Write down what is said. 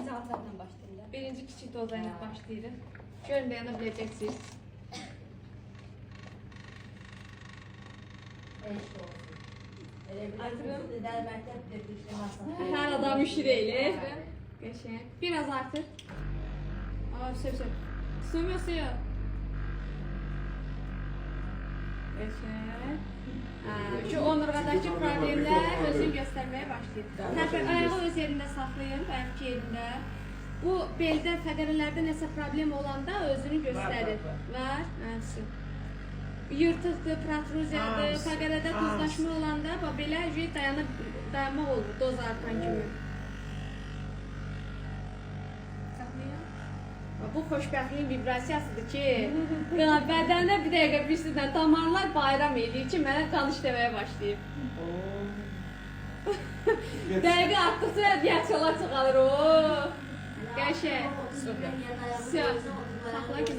Birinci altından başlayalım. Birinci kiçik dozayla başlayırıq. Görün dayana biləcəksiniz. Eşit olsun. Artırım. Hər adam işi deyil. Qəşəng. Biraz artır. Aa, söv. Sığmıyor suyu. Qəşəng. Şu onurğadakı problemlər özünü göstərməyə başlayır. Tərəf ayağı öz yerində saxlayın, bayaqki yerində. Bu beldə, fəqərələrdə nəsə problem olanda özünü göstərir. Var. Yırtıqdır, protruziyadır, fəqərədə tuzlaşma olanda belə dayanmaq olur, doz artan kimi. Bu xoşbəxtliyin vibrasiyasıdır ki, bədəndə bir dəqiqə bir sizdən damarlar bayram edir ki, mənə qan işləməyə başlayıb. Dəqiqə artdıqca reaksiyalar çoxalır. Qəşəng. Saxla ki.